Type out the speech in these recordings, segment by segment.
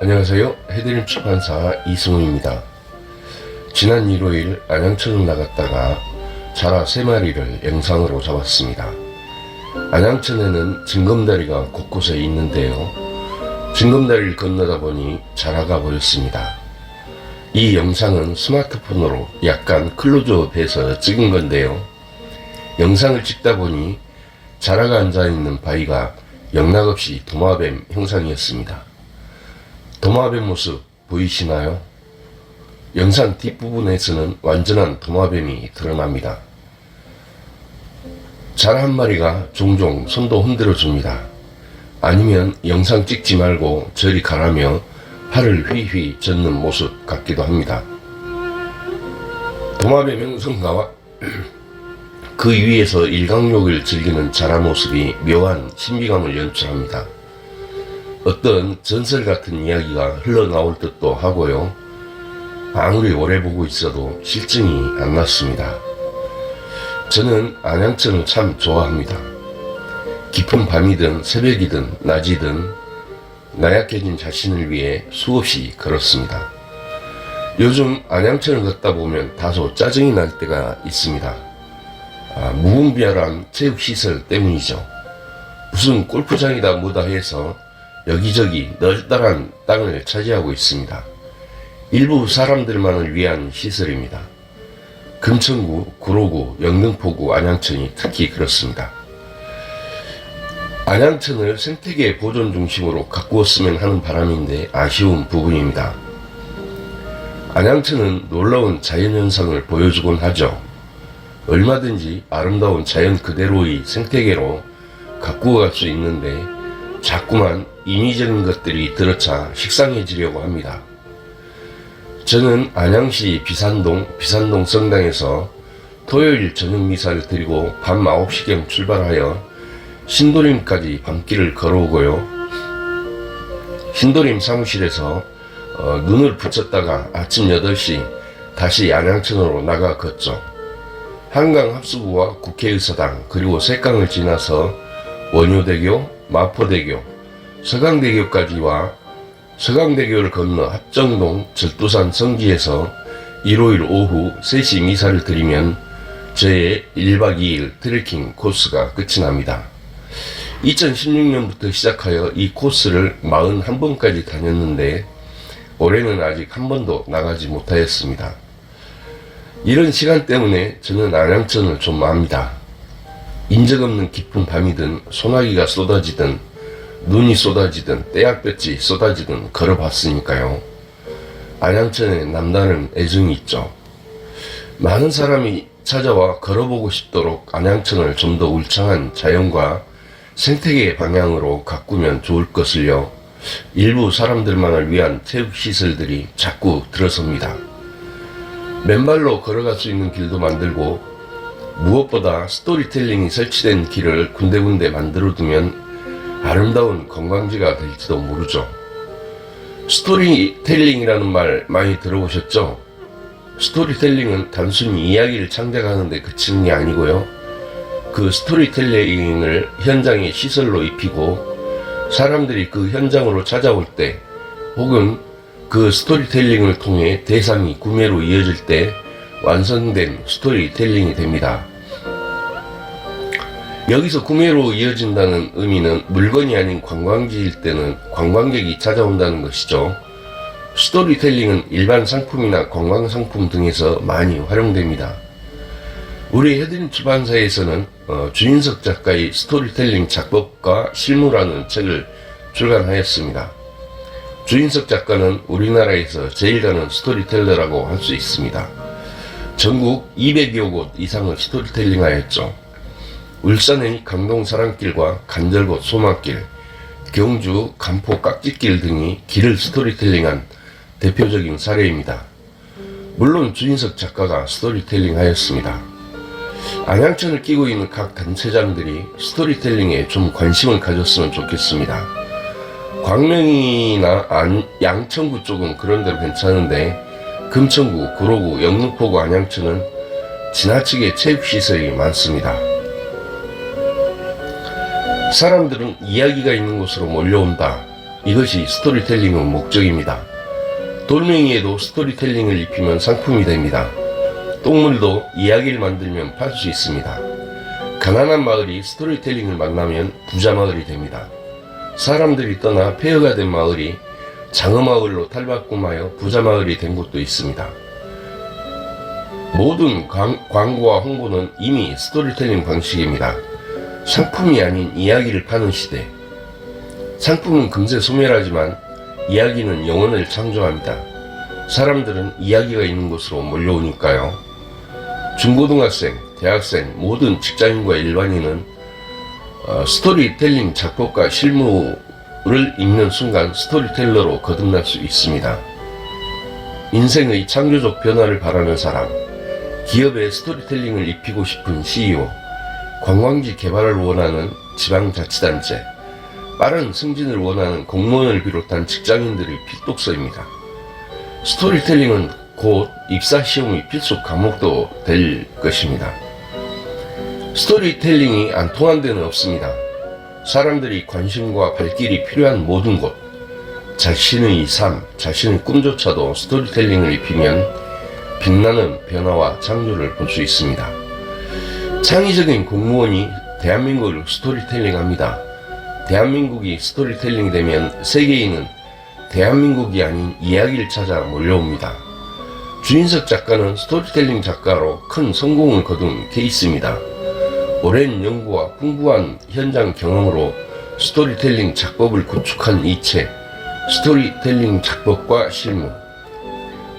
안녕하세요. 해드림 출판사 이승우입니다. 지난 일요일 안양천을 나갔다가 자라 3마리를 영상으로 잡았습니다. 안양천에는 징검다리가 곳곳에 있는데요. 징검다리를 건너다 보니 자라가 보였습니다. 이 영상은 스마트폰으로 약간 클로즈업해서 찍은 건데요. 영상을 찍다 보니 자라가 앉아있는 바위가 영락없이 도마뱀 형상이었습니다. 도마뱀 모습 보이시나요? 영상 뒷부분에서는 완전한 도마뱀이 드러납니다. 자라 한 마리가 종종 손도 흔들어 줍니다. 아니면 영상 찍지 말고 저리 가라며 팔을 휘휘 젓는 모습 같기도 합니다. 도마뱀 형성가와 그 위에서 일광욕을 즐기는 자라 모습이 묘한 신비감을 연출합니다. 어떤 전설 같은 이야기가 흘러나올 듯도 하고요. 아무리 오래 보고 있어도 실증이 안 났습니다. 저는 안양천을 참 좋아합니다. 깊은 밤이든 새벽이든 낮이든 나약해진 자신을 위해 수없이 걸었습니다. 요즘 안양천을 걷다 보면 다소 짜증이 날 때가 있습니다. 무분별한 체육시설 때문이죠. 무슨 골프장이다 뭐다 해서 여기저기 널따란 땅을 차지하고 있습니다. 일부 사람들만을 위한 시설입니다. 금천구, 구로구, 영등포구, 안양천이 특히 그렇습니다. 안양천을 생태계 보존 중심으로 가꾸었으면 하는 바람인데 아쉬운 부분입니다. 안양천은 놀라운 자연현상을 보여주곤 하죠. 얼마든지 아름다운 자연 그대로의 생태계로 가꾸어갈 수 있는데 자꾸만 인위적인 것들이 들어차 식상해지려고 합니다. 저는 안양시 비산동 성당에서 토요일 저녁 미사를 드리고 밤 9시경 출발하여 신도림까지 밤길을 걸어오고요. 신도림 사무실에서 눈을 붙였다가 아침 8시 다시 안양천으로 나가 걷죠. 한강합수부와 국회의사당 그리고 색강을 지나서 원효대교, 마포대교, 서강대교까지 와 서강대교를 건너 합정동 절도산 성지에서 일요일 오후 3시 미사를 드리면 저의 1박 2일 트레킹 코스가 끝이 납니다. 2016년부터 시작하여 이 코스를 41번까지 다녔는데 올해는 아직 한 번도 나가지 못하였습니다. 이런 시간 때문에 저는 안양천을 좀 압니다. 인적 없는 깊은 밤이든 소나기가 쏟아지든 눈이 쏟아지든 떼약볕이 쏟아지든 걸어봤으니까요. 안양천에 남다른 애정이 있죠. 많은 사람이 찾아와 걸어보고 싶도록 안양천을 좀 더 울창한 자연과 생태계 방향으로 가꾸면 좋을 것을요. 일부 사람들만을 위한 체육시설들이 자꾸 들어섭니다. 맨발로 걸어갈 수 있는 길도 만들고 무엇보다 스토리텔링이 설치된 길을 군데군데 만들어두면 아름다운 관광지가 될지도 모르죠. 스토리텔링이라는 말 많이 들어보셨죠? 스토리텔링은 단순히 이야기를 창작하는 데 그치는 게 아니고요. 그 스토리텔링을 현장의 시설로 입히고 사람들이 그 현장으로 찾아올 때 혹은 그 스토리텔링을 통해 대상이 구매로 이어질 때 완성된 스토리텔링이 됩니다. 여기서 구매로 이어진다는 의미는 물건이 아닌 관광지일 때는 관광객이 찾아온다는 것이죠. 스토리텔링은 일반 상품이나 관광상품 등에서 많이 활용됩니다. 우리 해드림 출판사에서는 주인석 작가의 스토리텔링 작법과 실무라는 책을 출간하였습니다. 주인석 작가는 우리나라에서 제일 가는 스토리텔러라고 할 수 있습니다. 전국 200여 곳 이상을 스토리텔링 하였죠. 울산의 강동 사랑길과 간절곶 소망길, 경주 간포 깍지길 등이 길을 스토리텔링한 대표적인 사례입니다. 물론 주인석 작가가 스토리텔링 하였습니다. 안양천을 끼고 있는 각 단체장들이 스토리텔링에 좀 관심을 가졌으면 좋겠습니다. 광명이나 양천구 쪽은 그런 데로 괜찮은데 금천구, 구로구, 영등포구, 안양천은 지나치게 체육시설이 많습니다. 사람들은 이야기가 있는 곳으로 몰려온다. 이것이 스토리텔링의 목적입니다. 돌멩이에도 스토리텔링을 입히면 상품이 됩니다. 똥물도 이야기를 만들면 팔 수 있습니다. 가난한 마을이 스토리텔링을 만나면 부자 마을이 됩니다. 사람들이 떠나 폐허가 된 마을이 장어마을로 탈바꿈하여 부자 마을이 된 곳도 있습니다. 모든 광고와 홍보는 이미 스토리텔링 방식입니다. 상품이 아닌 이야기를 파는 시대. 상품은 금세 소멸하지만 이야기는 영혼을 창조합니다. 사람들은 이야기가 있는 곳으로 몰려오니까요. 중고등학생, 대학생, 모든 직장인과 일반인은 스토리텔링 작법과 실무를 읽는 순간 스토리텔러로 거듭날 수 있습니다. 인생의 창조적 변화를 바라는 사람, 기업에 스토리텔링을 입히고 싶은 CEO, 관광지 개발을 원하는 지방자치단체, 빠른 승진을 원하는 공무원을 비롯한 직장인들의 필독서입니다. 스토리텔링은 곧 입사시험의 필수 과목도 될 것입니다. 스토리텔링이 안 통한 데는 없습니다. 사람들이 관심과 발길이 필요한 모든 곳, 자신의 삶, 자신의 꿈조차도 스토리텔링을 입히면 빛나는 변화와 창조를 볼 수 있습니다. 창의적인 공무원이 대한민국을 스토리텔링합니다. 대한민국이 스토리텔링이 되면 세계인은 대한민국이 아닌 이야기를 찾아 몰려옵니다. 주인석 작가는 스토리텔링 작가로 큰 성공을 거둔 케이스입니다. 오랜 연구와 풍부한 현장 경험으로 스토리텔링 작법을 구축한 이 책, 스토리텔링 작법과 실무.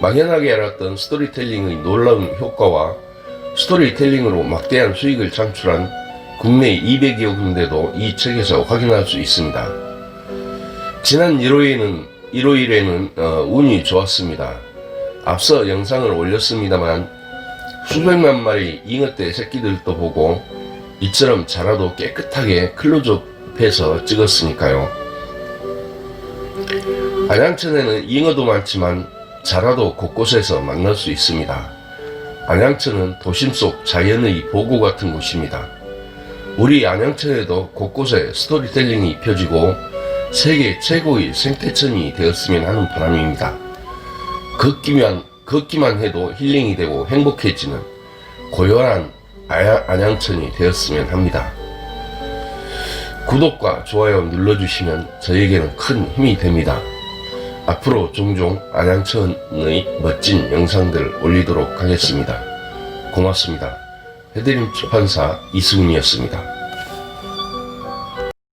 막연하게 알았던 스토리텔링의 놀라운 효과와 스토리텔링으로 막대한 수익을 창출한 국내 200여 군데도 이 책에서 확인할 수 있습니다. 지난 1호일에는 운이 좋았습니다. 앞서 영상을 올렸습니다만 수백만 마리 잉어떼 새끼들도 보고 이처럼 자라도 깨끗하게 클로즈업해서 찍었으니까요. 안양천에는 잉어도 많지만 자라도 곳곳에서 만날 수 있습니다. 안양천은 도심 속 자연의 보고 같은 곳입니다. 우리 안양천에도 곳곳에 스토리텔링이 입혀지고 세계 최고의 생태천이 되었으면 하는 바람입니다. 걷기만 해도 힐링이 되고 행복해지는 고요한 안양천이 되었으면 합니다. 구독과 좋아요 눌러주시면 저에게는 큰 힘이 됩니다. 앞으로 종종 안양천의 멋진 영상들을 올리도록 하겠습니다. 고맙습니다. 해드림 출판사 이승훈이었습니다.